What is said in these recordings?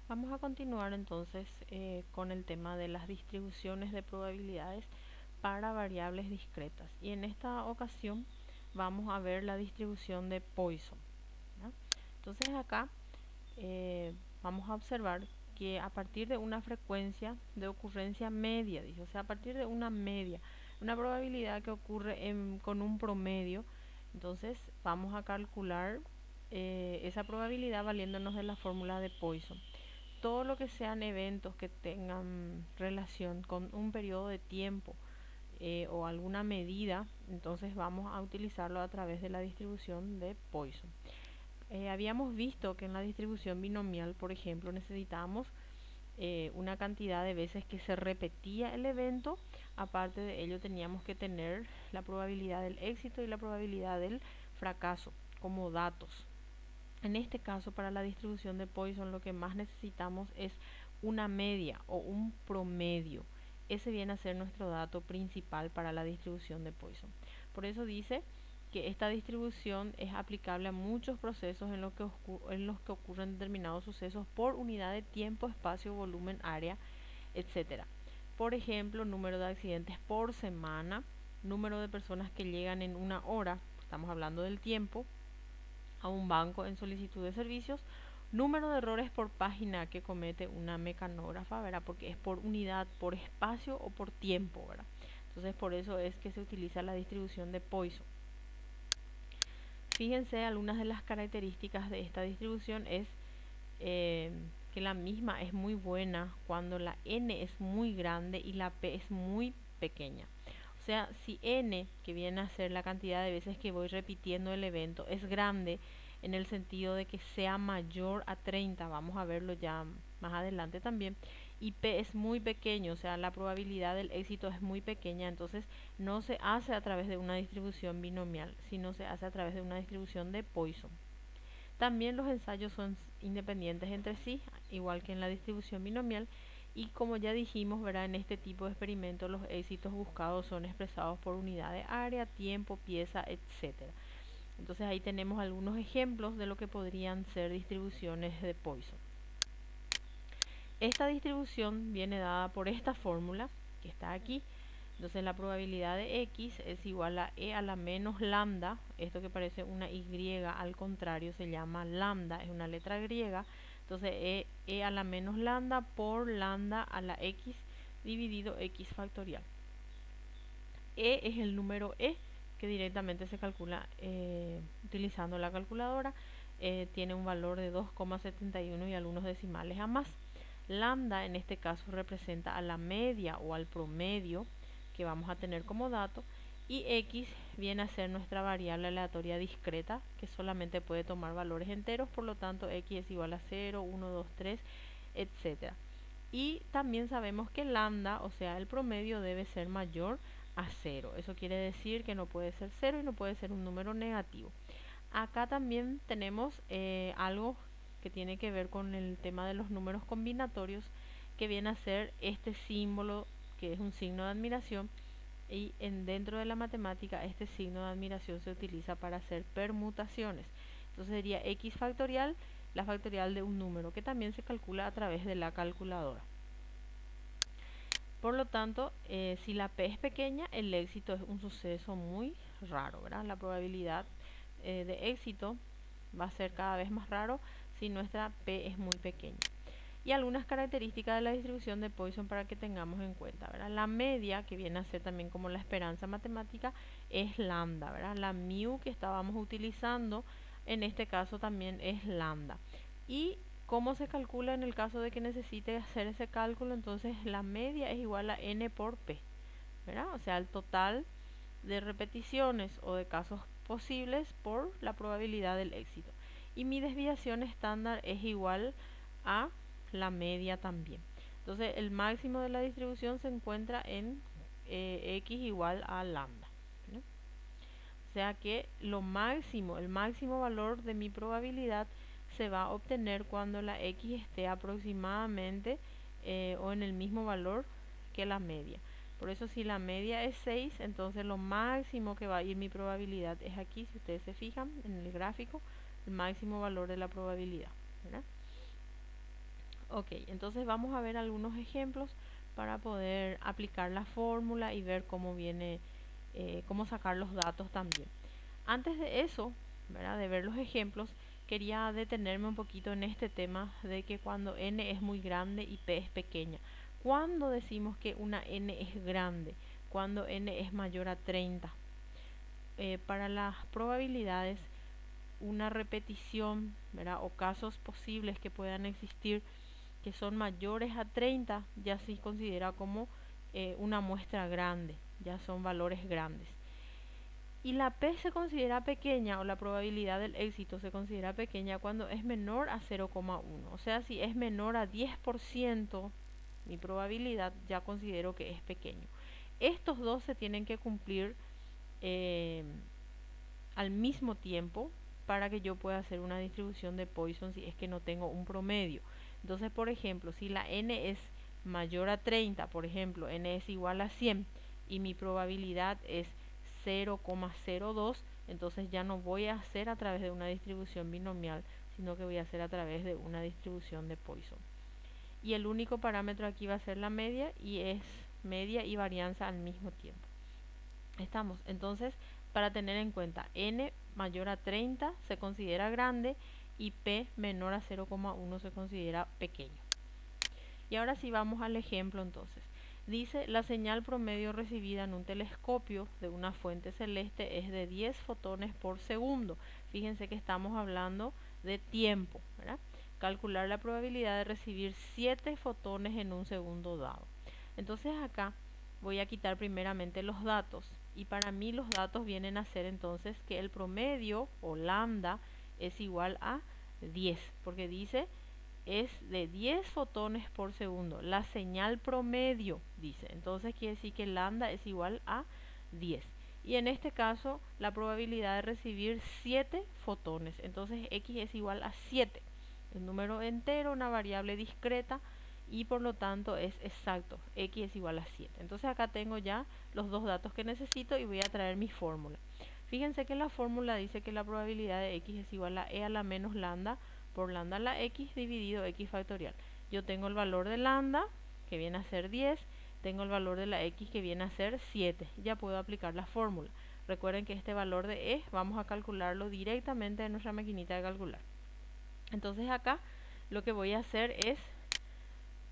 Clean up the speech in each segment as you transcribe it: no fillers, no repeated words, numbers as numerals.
Vamos a continuar entonces con el tema de las distribuciones de probabilidades para variables discretas. Y en esta ocasión vamos a ver la distribución de Poisson, ¿verdad? Entonces acá vamos a observar que a partir de una frecuencia de ocurrencia media, dice, o sea, a partir de una media, una probabilidad que ocurre con un promedio, entonces vamos a calcular esa probabilidad valiéndonos de la fórmula de Poisson. Todo lo que sean eventos que tengan relación con un periodo de tiempo o alguna medida, entonces vamos a utilizarlo a través de la distribución de Poisson. Habíamos visto que en la distribución binomial, por ejemplo, necesitábamos una cantidad de veces que se repetía el evento. Aparte de ello, teníamos que tener la probabilidad del éxito y la probabilidad del fracaso como datos. En este caso, para la distribución de Poisson, lo que más necesitamos es una media o un promedio. Ese viene a ser nuestro dato principal para la distribución de Poisson. Por eso dice que esta distribución es aplicable a muchos procesos en los que ocurren determinados sucesos por unidad de tiempo, espacio, volumen, área, etcétera. Por ejemplo, número de accidentes por semana, número de personas que llegan en una hora, estamos hablando del tiempo, a un banco en solicitud de servicios, número de errores por página que comete una mecanógrafa, ¿verdad? Porque es por unidad, por espacio o por tiempo, ¿verdad? Entonces por eso es que se utiliza la distribución de Poisson. Fíjense, algunas de las características de esta distribución es que la misma es muy buena cuando la n es muy grande y la p es muy pequeña. O sea, si n, que viene a ser la cantidad de veces que voy repitiendo el evento, es grande en el sentido de que sea mayor a 30, vamos a verlo ya más adelante también, y p es muy pequeño, o sea, la probabilidad del éxito es muy pequeña, entonces no se hace a través de una distribución binomial, sino se hace a través de una distribución de Poisson. También los ensayos son independientes entre sí, igual que en la distribución binomial, y como ya dijimos, ¿verdad? En este tipo de experimentos los éxitos buscados son expresados por unidad de área, tiempo, pieza, etcétera. Entonces ahí tenemos algunos ejemplos de lo que podrían ser distribuciones de Poisson. Esta distribución viene dada por esta fórmula que está aquí. Entonces la probabilidad de x es igual a e a la menos lambda. Esto que parece una y al contrario se llama lambda, es una letra griega. Entonces e a la menos lambda por lambda a la x dividido x factorial. E es el número e que directamente se calcula utilizando la calculadora. Tiene un valor de 2,71 y algunos decimales a más. Lambda en este caso representa a la media o al promedio que vamos a tener como dato, y x viene a ser nuestra variable aleatoria discreta que solamente puede tomar valores enteros, por lo tanto x es igual a 0, 1, 2, 3, etcétera. Y también sabemos que lambda, o sea, el promedio debe ser mayor a 0. Eso quiere decir que no puede ser 0 y no puede ser un número negativo. Acá también tenemos algo que tiene que ver con el tema de los números combinatorios, que viene a ser este símbolo que es un signo de admiración, y dentro de la matemática este signo de admiración se utiliza para hacer permutaciones. Entonces sería x factorial, la factorial de un número, que también se calcula a través de la calculadora. Por lo tanto, si la p es pequeña, el éxito es un suceso muy raro, ¿verdad? La probabilidad de éxito va a ser cada vez más raro si nuestra p es muy pequeña. Y algunas características de la distribución de Poisson para que tengamos en cuenta, ¿verdad? La media, que viene a ser también como la esperanza matemática, es lambda, ¿verdad? La mu que estábamos utilizando en este caso también es lambda. Y cómo se calcula en el caso de que necesite hacer ese cálculo, entonces la media es igual a n por p, ¿verdad? O sea, el total de repeticiones o de casos posibles por la probabilidad del éxito. Y mi desviación estándar es igual a la media también. Entonces el máximo de la distribución se encuentra en x igual a lambda, ¿no? O sea que el máximo valor de mi probabilidad se va a obtener cuando la x esté aproximadamente o en el mismo valor que la media. Por eso si la media es 6, entonces lo máximo que va a ir mi probabilidad es aquí, si ustedes se fijan en el gráfico, el máximo valor de la probabilidad, ¿verdad? Ok, entonces vamos a ver algunos ejemplos para poder aplicar la fórmula y ver cómo viene, cómo sacar los datos también. Antes de eso, ¿verdad? De ver los ejemplos, quería detenerme un poquito en este tema de que cuando n es muy grande y p es pequeña. ¿Cuándo decimos que una n es grande? Cuando n es mayor a 30. Para las probabilidades, una repetición, ¿verdad? O casos posibles que puedan existir que son mayores a 30 ya se considera como una muestra grande, ya son valores grandes. Y la P se considera pequeña, o la probabilidad del éxito se considera pequeña cuando es menor a 0,1. O sea, si es menor a 10%, mi probabilidad ya considero que es pequeño. Estos dos se tienen que cumplir eh, al mismo tiempo para que yo pueda hacer una distribución de Poisson si es que no tengo un promedio. Entonces, por ejemplo, si la n es mayor a 30, por ejemplo, n es igual a 100 y mi probabilidad es 0,02, entonces ya no voy a hacer a través de una distribución binomial, sino que voy a hacer a través de una distribución de Poisson. Y el único parámetro aquí va a ser la media, y es media y varianza al mismo tiempo. Estamos, entonces, para tener en cuenta, n mayor a 30 se considera grande y p menor a 0,1 se considera pequeño. Y ahora sí vamos al ejemplo entonces. Dice, la señal promedio recibida en un telescopio de una fuente celeste es de 10 fotones por segundo. Fíjense que estamos hablando de tiempo, ¿verdad? Calcular la probabilidad de recibir 7 fotones en un segundo dado. Entonces acá voy a quitar primeramente los datos. Y para mí los datos vienen a ser entonces que el promedio o lambda es igual a 10, porque dice es de 10 fotones por segundo. La señal promedio, dice. Entonces quiere decir que lambda es igual a 10. Y en este caso, la probabilidad de recibir 7 fotones. Entonces x es igual a 7. Un número entero, una variable discreta, y por lo tanto es exacto. X es igual a 7. Entonces acá tengo ya los dos datos que necesito y voy a traer mi fórmula. Fíjense que la fórmula dice que la probabilidad de x es igual a e a la menos lambda por lambda a la x dividido x factorial. Yo tengo el valor de lambda, que viene a ser 10, tengo el valor de la x, que viene a ser 7. Ya puedo aplicar la fórmula. Recuerden que este valor de e vamos a calcularlo directamente en nuestra maquinita de calcular. Entonces acá lo que voy a hacer es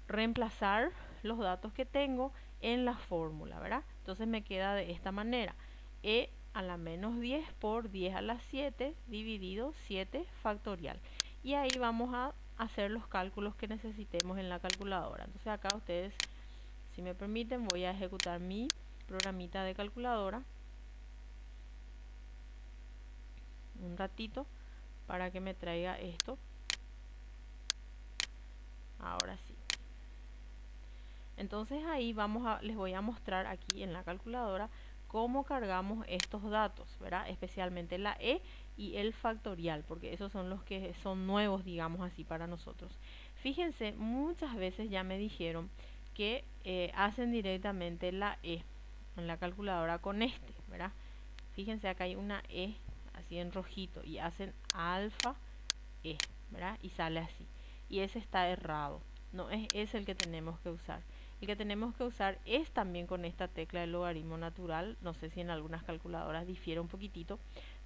reemplazar los datos que tengo en la fórmula, ¿verdad? Entonces me queda de esta manera: e a la menos 10 por 10 a la 7 dividido 7 factorial. Y ahí vamos a hacer los cálculos que necesitemos en la calculadora. Entonces acá ustedes, si me permiten, voy a ejecutar mi programita de calculadora un ratito para que me traiga esto. Ahora sí. Entonces ahí les voy a mostrar aquí en la calculadora cómo cargamos estos datos, ¿verdad? Especialmente la e y el factorial, porque esos son los que son nuevos, digamos así, para nosotros. Fíjense, muchas veces ya me dijeron que hacen directamente la e en la calculadora con este, ¿verdad? Fíjense, acá hay una e así en rojito y hacen alfa e, ¿verdad? Y sale así. Y ese está errado. No es ese el que tenemos que usar. El que tenemos que usar es también con esta tecla de logaritmo natural. No sé si en algunas calculadoras difiere un poquitito,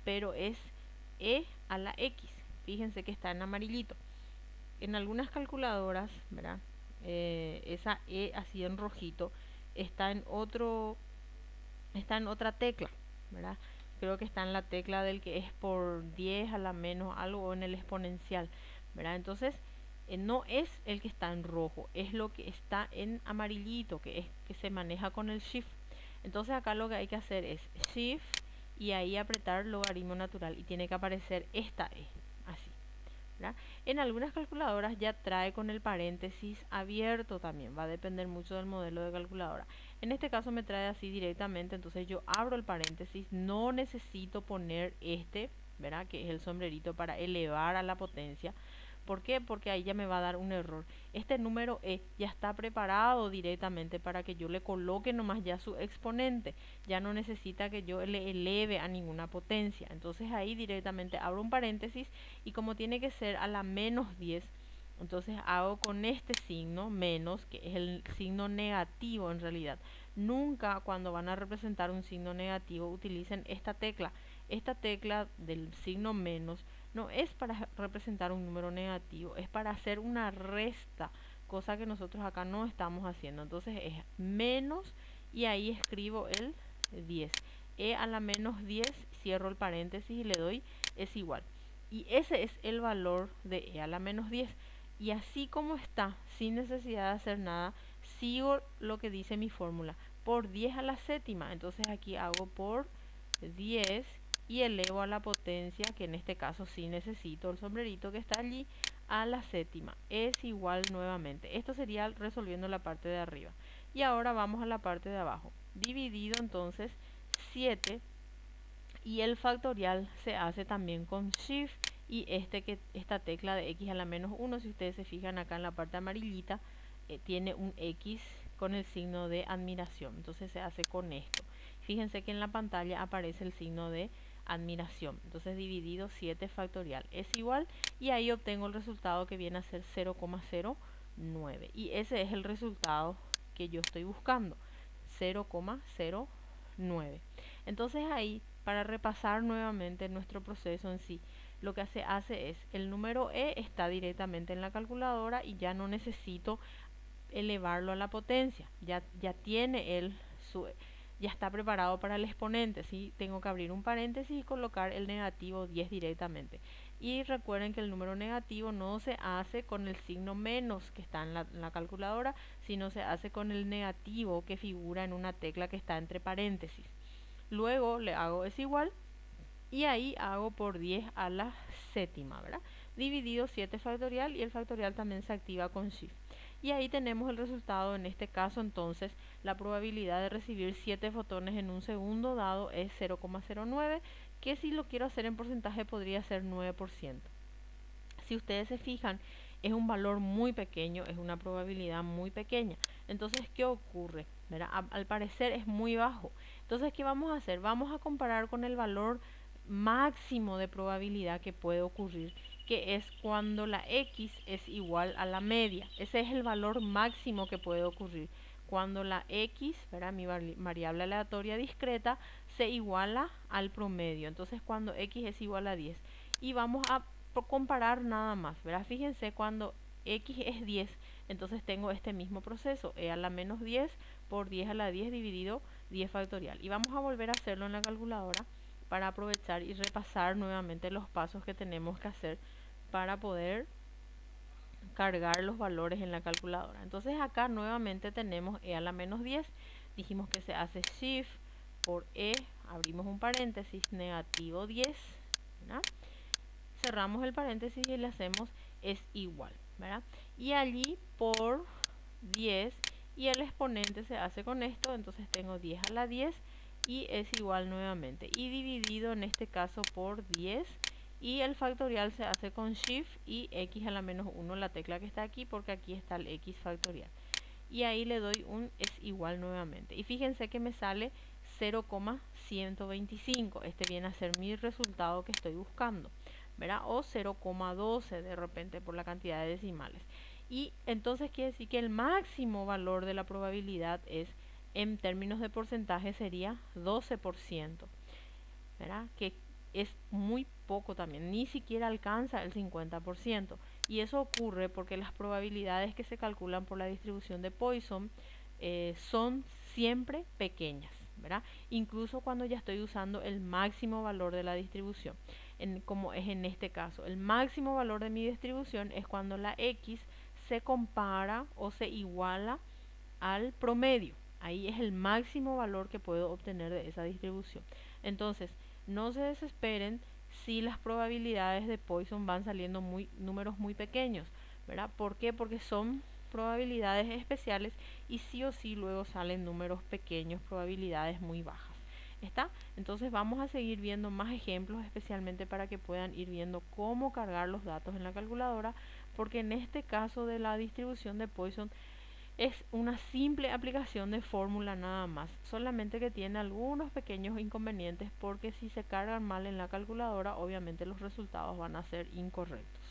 pero es e a la x. Fíjense que está en amarillito. En algunas calculadoras, ¿verdad? Esa e así en rojito está en otra tecla, ¿verdad? Creo que está en la tecla del que es por 10 a la menos algo, o en el exponencial, ¿verdad? Entonces, no es el que está en rojo, es lo que está en amarillito, que se maneja con el shift. Entonces acá lo que hay que hacer es shift y ahí apretar logaritmo natural y tiene que aparecer esta e, así, ¿verdad? En algunas calculadoras ya trae con el paréntesis abierto también, va a depender mucho del modelo de calculadora. En este caso me trae así directamente, entonces yo abro el paréntesis, no necesito poner este, ¿verdad? Que es el sombrerito para elevar a la potencia. ¿Por qué? Porque ahí ya me va a dar un error. Este número e ya está preparado directamente para que yo le coloque nomás ya su exponente. Ya no necesita que yo le eleve a ninguna potencia. Entonces ahí directamente abro un paréntesis y como tiene que ser a la menos 10, Entonces hago con este signo menos, que es el signo negativo en realidad. Nunca cuando van a representar un signo negativo utilicen esta tecla. Esta tecla del signo menos no es para representar un número negativo, es para hacer una resta, cosa que nosotros acá no estamos haciendo. Entonces es menos y ahí escribo el 10. E a la menos 10, cierro el paréntesis y le doy es igual. Y ese es el valor de e a la menos 10. Y así como está, sin necesidad de hacer nada, sigo lo que dice mi fórmula, por 10 a la séptima. Entonces aquí hago por 10 y elevo a la potencia, que en este caso sí necesito el sombrerito que está allí, a la séptima. Es igual nuevamente. Esto sería resolviendo la parte de arriba. Y ahora vamos a la parte de abajo. Dividido entonces 7 y el factorial se hace también con Shift y esta tecla de x a la menos 1, si ustedes se fijan acá en la parte amarillita, tiene un x con el signo de admiración. Entonces se hace con esto. Fíjense que en la pantalla aparece el signo de admiración. Entonces dividido 7 factorial es igual y ahí obtengo el resultado que viene a ser 0,09. Y ese es el resultado que yo estoy buscando, 0,09. Entonces ahí, para repasar nuevamente nuestro proceso en sí, lo que se hace es, el número e está directamente en la calculadora y ya no necesito elevarlo a la potencia. Ya tiene ya está preparado para el exponente, ¿sí? Tengo que abrir un paréntesis y colocar el negativo 10 directamente. Y recuerden que el número negativo no se hace con el signo menos que está en la calculadora, sino se hace con el negativo que figura en una tecla que está entre paréntesis. Luego le hago es igual y ahí hago por 10 a la séptima, ¿verdad? Dividido 7 factorial y el factorial también se activa con Shift. Y ahí tenemos el resultado. En este caso entonces la probabilidad de recibir 7 fotones en un segundo dado es 0,09, que si lo quiero hacer en porcentaje podría ser 9%. Si ustedes se fijan, es un valor muy pequeño, es una probabilidad muy pequeña. Entonces, ¿qué ocurre? Al parecer es muy bajo. Entonces, ¿qué vamos a hacer? Vamos a comparar con el valor máximo de probabilidad que puede ocurrir, que es cuando la x es igual a la media. Ese es el valor máximo que puede ocurrir. Cuando la x, mi variable aleatoria discreta, se iguala al promedio. Entonces, cuando x es igual a 10. Y vamos a comparar nada más, ¿verdad? Fíjense, cuando x es 10, entonces tengo este mismo proceso, e a la menos 10 por 10 a la 10 dividido 10 factorial. Y vamos a volver a hacerlo en la calculadora para aprovechar y repasar nuevamente los pasos que tenemos que hacer para poder cargar los valores en la calculadora. Entonces acá nuevamente tenemos e a la menos 10, dijimos que se hace Shift por e, abrimos un paréntesis, negativo 10, ¿verdad? Cerramos el paréntesis y le hacemos es igual, ¿verdad? Y allí por 10 y el exponente se hace con esto, entonces tengo 10 a la 10 y es igual nuevamente. Y dividido en este caso por 10 y el factorial se hace con Shift y x a la menos 1, la tecla que está aquí, porque aquí está el x factorial. Y ahí le doy un es igual nuevamente. Y fíjense que me sale 0,125. Este viene a ser mi resultado que estoy buscando, ¿verdad? O 0,12 de repente por la cantidad de decimales. Y entonces quiere decir que el máximo valor de la probabilidad es, en términos de porcentaje, sería 12%, ¿verdad? Que es muy poco también, ni siquiera alcanza el 50%. Y eso ocurre porque las probabilidades que se calculan por la distribución de Poisson son siempre pequeñas, ¿verdad? Incluso cuando ya estoy usando el máximo valor de la distribución, como es en este caso. El máximo valor de mi distribución es cuando la x se compara o se iguala al promedio. Ahí es el máximo valor que puedo obtener de esa distribución. Entonces, no se desesperen si las probabilidades de Poisson van saliendo números muy pequeños, ¿verdad? ¿Por qué? Porque son probabilidades especiales y sí o sí luego salen números pequeños, probabilidades muy bajas. ¿Está? Entonces vamos a seguir viendo más ejemplos, especialmente para que puedan ir viendo cómo cargar los datos en la calculadora, porque en este caso de la distribución de Poisson es una simple aplicación de fórmula nada más, solamente que tiene algunos pequeños inconvenientes porque si se cargan mal en la calculadora, obviamente los resultados van a ser incorrectos.